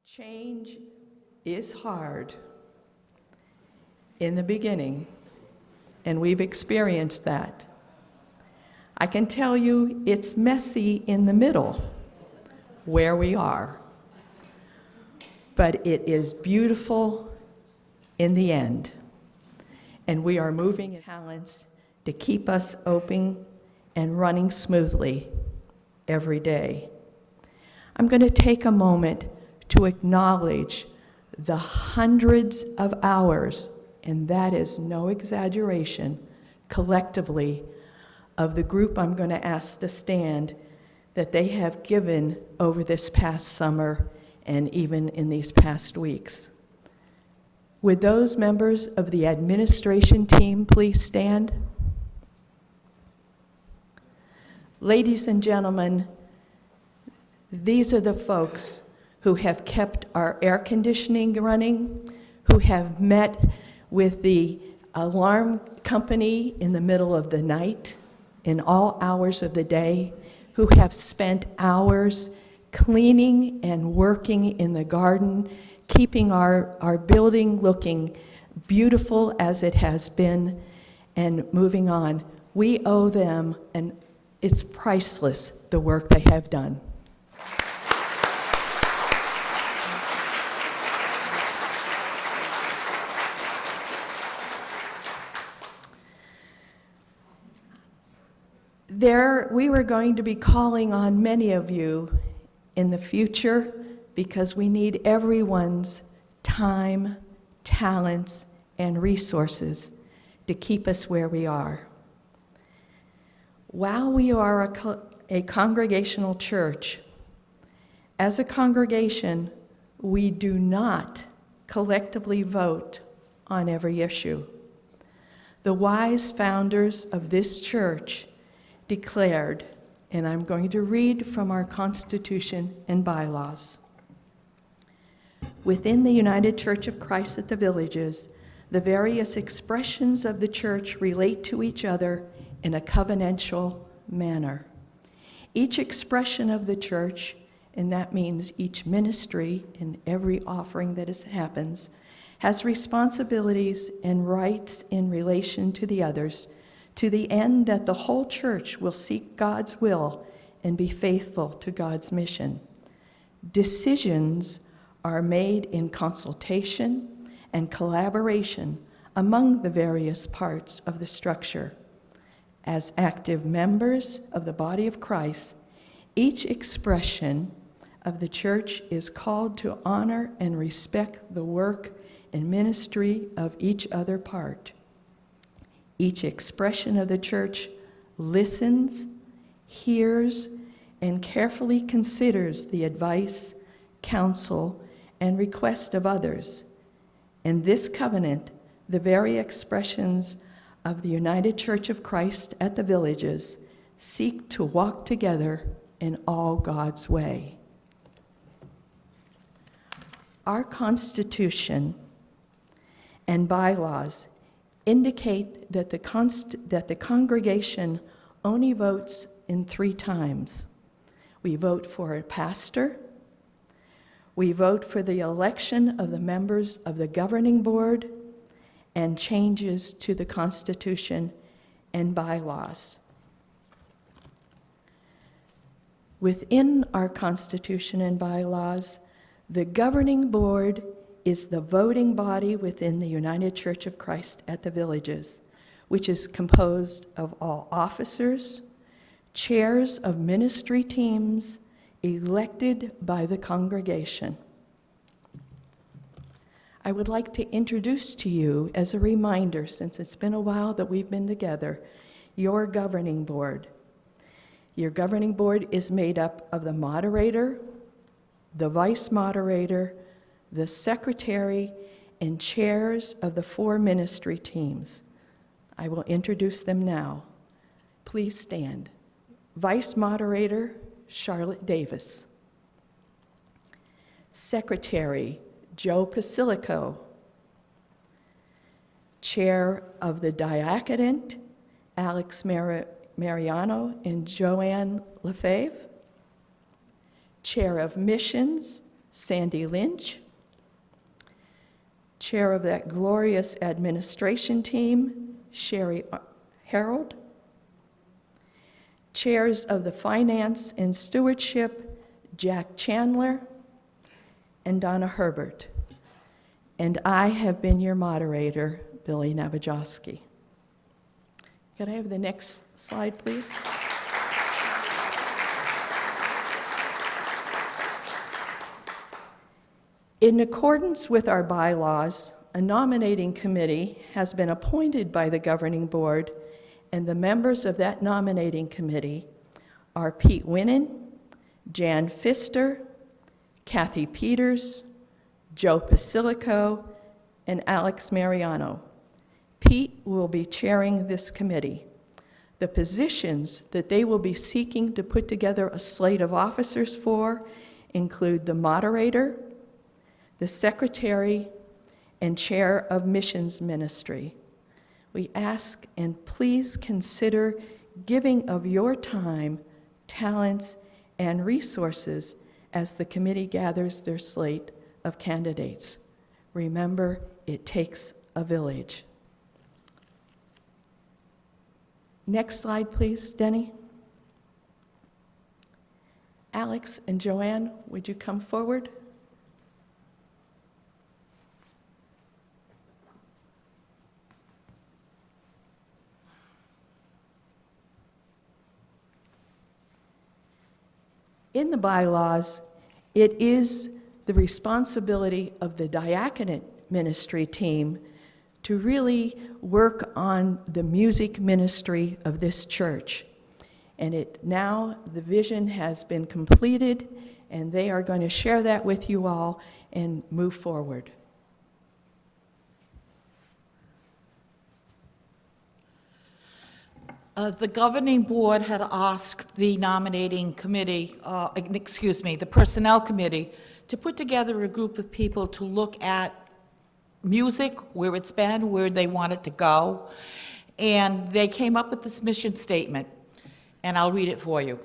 Change is hard in the beginning, and we've experienced that. I can tell you it's messy in the middle, where we are. But it is beautiful in the end. And we are moving talents to keep us open and running smoothly every day. I'm going to take a moment to acknowledge the hundreds of hours, and that is no exaggeration, collectively, of the group I'm going to ask to stand that they have given over this past summer and even in these past weeks. Would those members of the administration team please stand? Ladies and gentlemen, these are the folks who have kept our air conditioning running, who have met with the alarm company in the middle of the night, in all hours of the day, who have spent hours cleaning and working in the garden, keeping our building looking beautiful as it has been, and moving on. We owe them, and it's priceless, the work they have done. We were going to be calling on many of you in the future because we need everyone's time, talents, and resources to keep us where we are. While we are a congregational church, as a congregation, we do not collectively vote on every issue. The wise founders of this church declared, and I'm going to read from our Constitution and bylaws. Within the United Church of Christ at the Villages, the various expressions of the church relate to each other in a covenantal manner. Each expression of the church, and that means each ministry and every offering that happens, has responsibilities and rights in relation to the others, to the end that the whole church will seek God's will and be faithful to God's mission. Decisions are made in consultation and collaboration among the various parts of the structure. As active members of the body of Christ, each expression of the church is called to honor and respect the work and ministry of each other part. Each expression of the church listens, hears, and carefully considers the advice, counsel, and request of others. In this covenant, the very expressions of the United Church of Christ at the Villages seek to walk together in all God's way. Our Constitution and bylaws indicate that the congregation only votes in 3 times. We vote for a pastor, we vote for the election of the members of the governing board, and changes to the Constitution and bylaws. Within our Constitution and bylaws, the governing board is the voting body within the United Church of Christ at the Villages, which is composed of all officers, chairs of ministry teams, elected by the congregation. I would like to introduce to you, as a reminder, since it's been a while that we've been together, your governing board. Your governing board is made up of the moderator, the vice moderator, the secretary, and chairs of the 4 ministry teams. I will introduce them now. Please stand. Vice Moderator, Charlotte Davis. Secretary, Joe Pasilico. Chair of the Diaconate, Alex Mariano and Joanne Lefebvre. Chair of Missions, Sandy Lynch. Chair of that glorious administration team, Sherry Harold. Chairs of the Finance and Stewardship, Jack Chandler and Donna Herbert. And I have been your moderator, Billy Navajowski. Could I have the next slide, please? In accordance with our bylaws, a nominating committee has been appointed by the governing board, and the members of that nominating committee are Pete Winnan, Jan Pfister, Kathy Peters, Joe Pasilico, and Alex Mariano. Pete will be chairing this committee. The positions that they will be seeking to put together a slate of officers for include the moderator, the secretary, and chair of missions ministry. We ask and please consider giving of your time, talents, and resources as the committee gathers their slate of candidates. Remember, it takes a village. Next slide, please, Denny. Alex and Joanne, would you come forward? In the bylaws, it is the responsibility of the diaconate ministry team to really work on the music ministry of this church. And now the vision has been completed, and they are going to share that with you all and move forward. The governing board had asked the nominating committee, the personnel committee, to put together a group of people to look at music, where it's been, where they want it to go. And they came up with this mission statement, and I'll read it for you.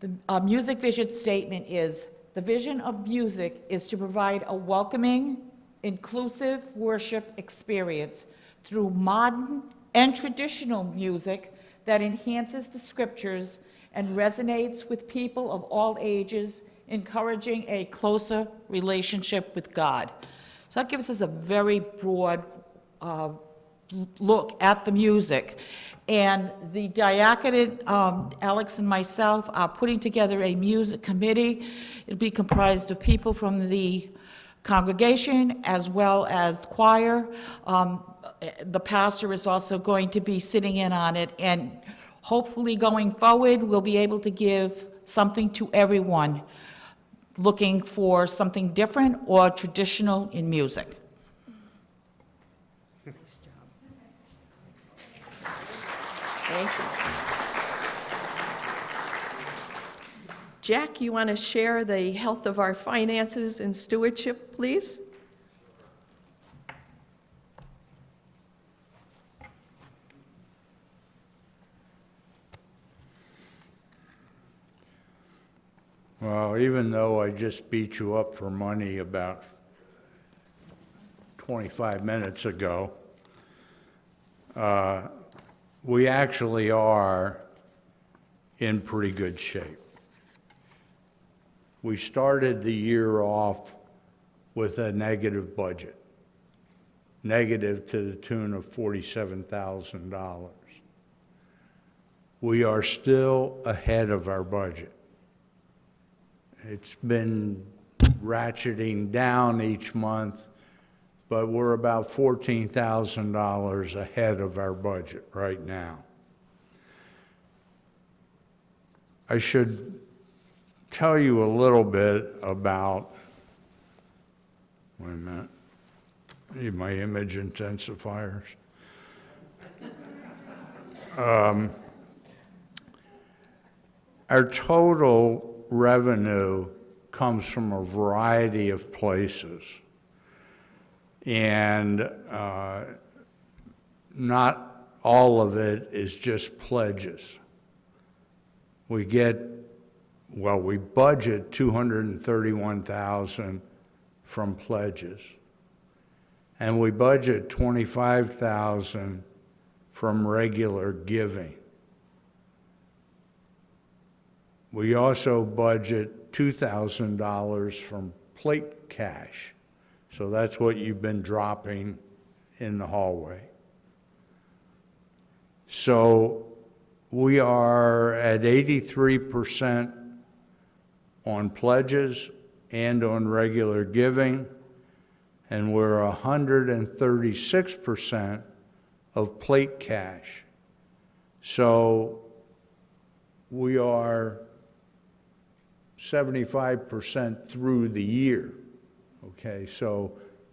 The music vision statement is, the vision of music is to provide a welcoming, inclusive worship experience through modern and traditional music that enhances the scriptures and resonates with people of all ages, encouraging a closer relationship with God. So that gives us a very broad look at the music. And the diaconate, Alex and myself, are putting together a music committee. It'll be comprised of people from the congregation as well as choir. The pastor is also going to be sitting in on it, and hopefully going forward, we'll be able to give something to everyone looking for something different or traditional in music. Nice job. Thank you. Jack, you want to share the health of our finances and stewardship, please? Well, even though I just beat you up for money about 25 minutes ago, we actually are in pretty good shape. We started the year off with a negative budget, negative to the tune of $47,000. We are still ahead of our budget. It's been ratcheting down each month, but we're about $14,000 ahead of our budget right now. I should tell you a little bit about, wait a minute, I need my image intensifiers. Our total revenue comes from a variety of places, and not all of it is just pledges. We get well, we budget 231,000 from pledges. And we budget 25,000 from regular giving. We also budget $2,000 from plate cash. So that's what you've been dropping in the hallway. So we are at 83% on pledges and on regular giving, and we're 136% of plate cash. So we are 75% through the year, okay? So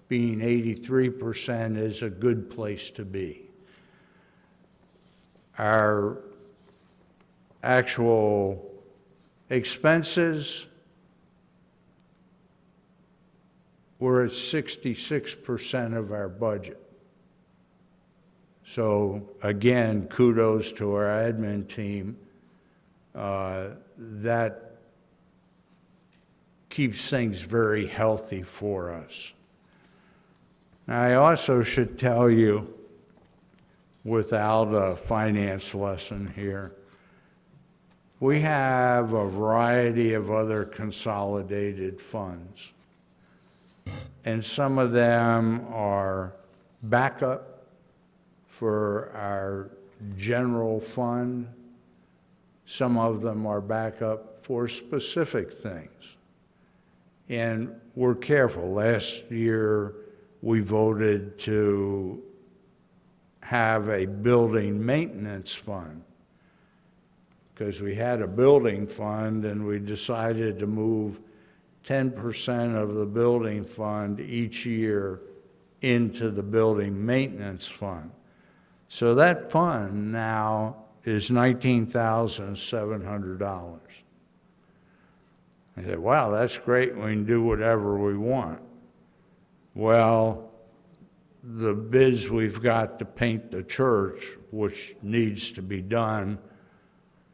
being 83% is a good place to be. Our actual expenses, we're at 66% of our budget. So again, kudos to our admin team. That keeps things very healthy for us. Now, I also should tell you, without a finance lesson here, we have a variety of other consolidated funds. And some of them are backup for our general fund. Some of them are backup for specific things. And we're careful. Last year, we voted to have a building maintenance fund because we had a building fund and we decided to move 10% of the building fund each year into the building maintenance fund. So that fund now is $19,700. I said, wow, that's great. We can do whatever we want. Well, the bids we've got to paint the church, which needs to be done,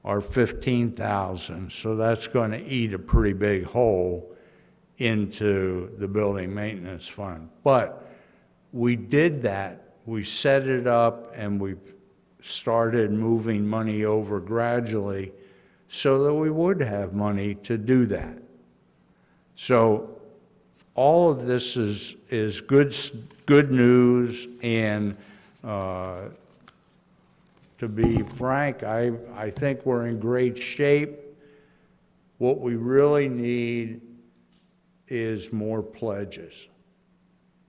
are $15,000. So that's going to eat a pretty big hole into the building maintenance fund. But we did that. We set it up and we started moving money over gradually so that we would have money to do that. So all of this is good news, and to be frank, I think we're in great shape. What we really need is more pledges.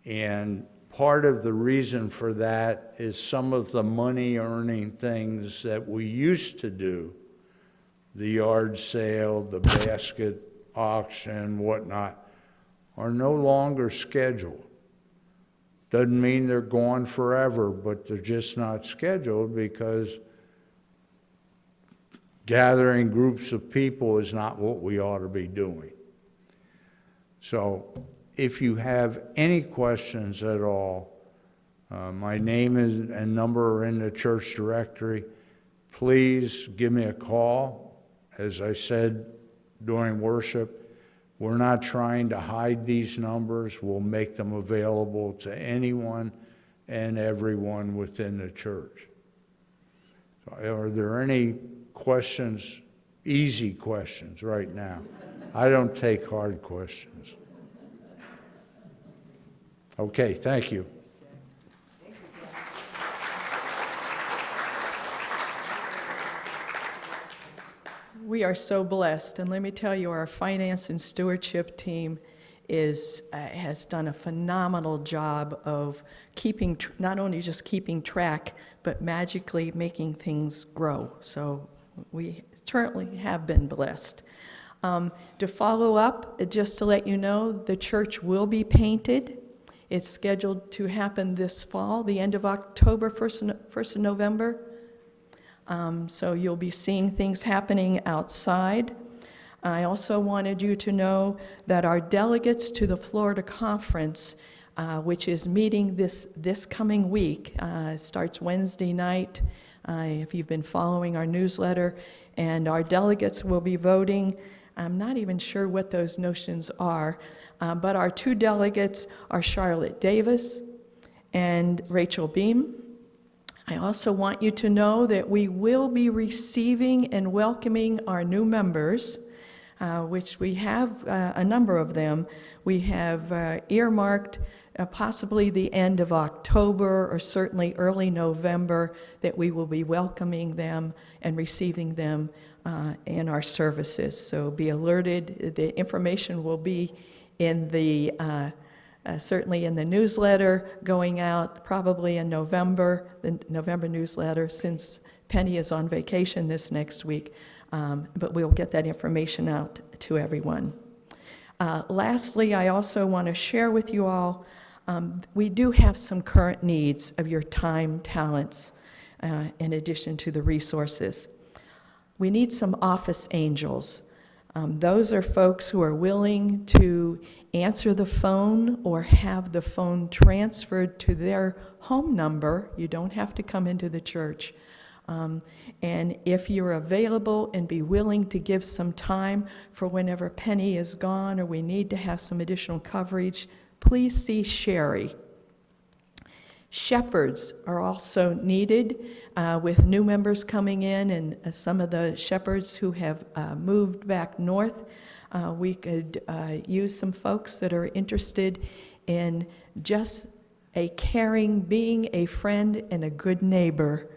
And part of the reason for that is some of the money-earning things that we used to do, the yard sale, the basket auction, whatnot, are no longer scheduled. Doesn't mean they're gone forever, but they're just not scheduled because gathering groups of people is not what we ought to be doing. So if you have any questions at all, my name and number are in the church directory. Please give me a call. As I said during worship, we're not trying to hide these numbers. We'll make them available to anyone and everyone within the church. So are there any questions, easy questions right now? I don't take hard questions. Okay, thank you. We are so blessed, and let me tell you, our finance and stewardship team has done a phenomenal job of keeping, not only just keeping track, but magically making things grow. So we certainly have been blessed. To follow up, just to let you know, the church will be painted. It's scheduled to happen this fall, the end of October, 1st of November. So you'll be seeing things happening outside. I also wanted you to know that our delegates to the Florida Conference, which is meeting this coming week, starts Wednesday night, if you've been following our newsletter, and our delegates will be voting I'm not even sure what those notions are, but our two delegates are Charlotte Davis and Rachel Beam. I also want you to know that we will be receiving and welcoming our new members, which we have a number of them. We have earmarked possibly the end of October or certainly early November that we will be welcoming them and receiving them in our services. So be alerted. The information will be in the certainly in the newsletter going out probably in November, the November newsletter, since Penny is on vacation this next week, but we'll get that information out to everyone. Lastly, I also want to share with you all, we do have some current needs of your time, talents, in addition to the resources. We need some office angels. Those are folks who are willing to answer the phone or have the phone transferred to their home number. You don't have to come into the church. And if you're available and be willing to give some time for whenever Penny is gone or we need to have some additional coverage, please see Sherry. Shepherds are also needed with new members coming in, and some of the shepherds who have moved back north. We could use some folks that are interested in just a caring, being a friend and a good neighbor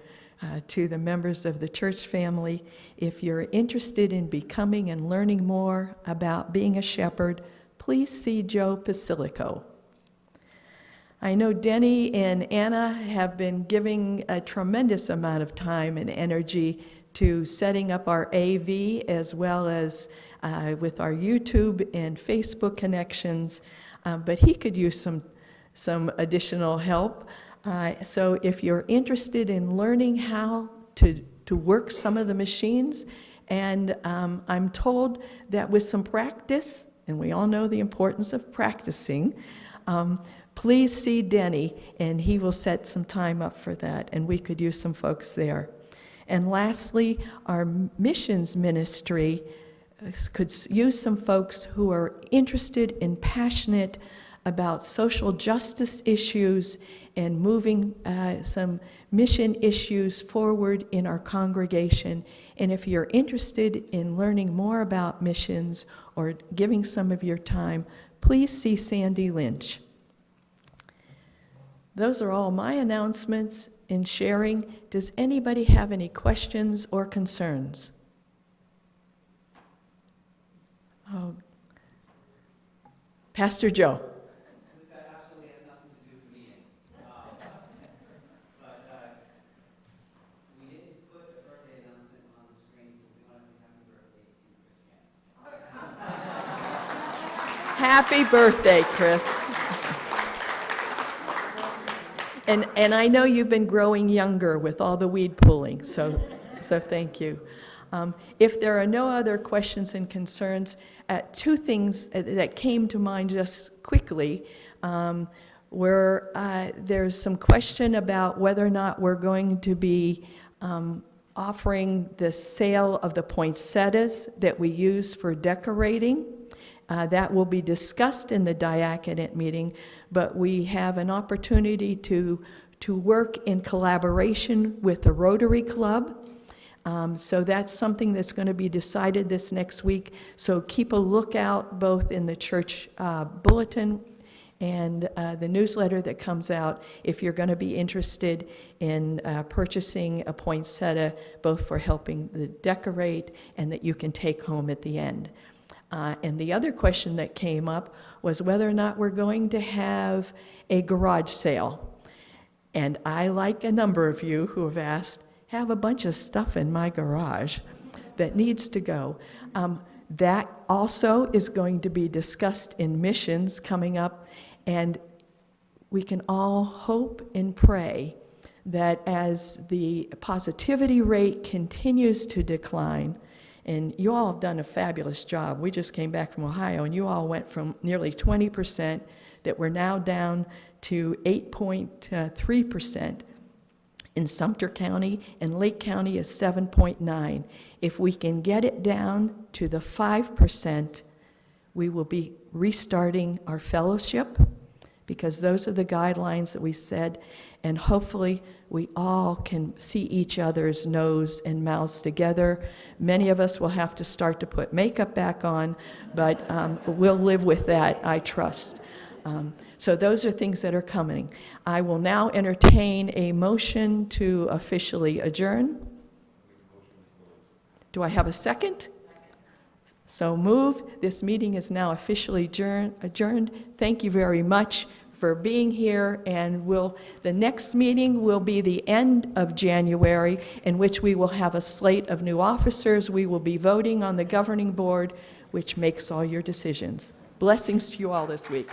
to the members of the church family. If you're interested in becoming and learning more about being a shepherd, please see Joe Pasilico. I know Denny and Anna have been giving a tremendous amount of time and energy to setting up our AV as well as with our YouTube and Facebook connections, but he could use some additional help. So if you're interested in learning how to work some of the machines, and I'm told that with some practice, and we all know the importance of practicing, please see Denny, and he will set some time up for that, and we could use some folks there. And lastly, our missions ministry could use some folks who are interested and passionate about social justice issues and moving some mission issues forward in our congregation. And if you're interested in learning more about missions or giving some of your time, please see Sandy Lynch. Those are all my announcements in sharing. Does anybody have any questions or concerns? Oh, Pastor Joe. This absolutely has nothing to do with the meeting. But we didn't put a birthday announcement on the screen, so we want to say happy birthday to Chris Janice. Happy birthday, Chris. And I know you've been growing younger with all the weed pulling, so thank you. If there are no other questions and concerns, two things that came to mind just quickly were there's some question about whether or not we're going to be offering the sale of the poinsettias that we use for decorating. That will be discussed in the diaconate meeting, but we have an opportunity to work in collaboration with the Rotary Club. So that's something that's going to be decided this next week. So keep a lookout both in the church bulletin and the newsletter that comes out if you're going to be interested in purchasing a poinsettia, both for helping the decorate and that you can take home at the end. And the other question that came up was whether or not we're going to have a garage sale. And I, like a number of you who have asked, have a bunch of stuff in my garage that needs to go. That also is going to be discussed in missions coming up, and we can all hope and pray that as the positivity rate continues to decline, and you all have done a fabulous job. We just came back from Ohio, and you all went from nearly 20% that we're now down to 8.3%. in Sumter County, and Lake County is 7.9. If we can get it down to the 5%, we will be restarting our fellowship, because those are the guidelines that we said, and hopefully we all can see each other's nose and mouths together. Many of us will have to start to put makeup back on, but we'll live with that, I trust. So those are things that are coming. I will now entertain a motion to officially adjourn. Do I have a second? So move. This meeting is now officially adjourned. Thank you very much for being here, and the next meeting will be the end of January, in which we will have a slate of new officers. We will be voting on the governing board, which makes all your decisions. Blessings to you all this week.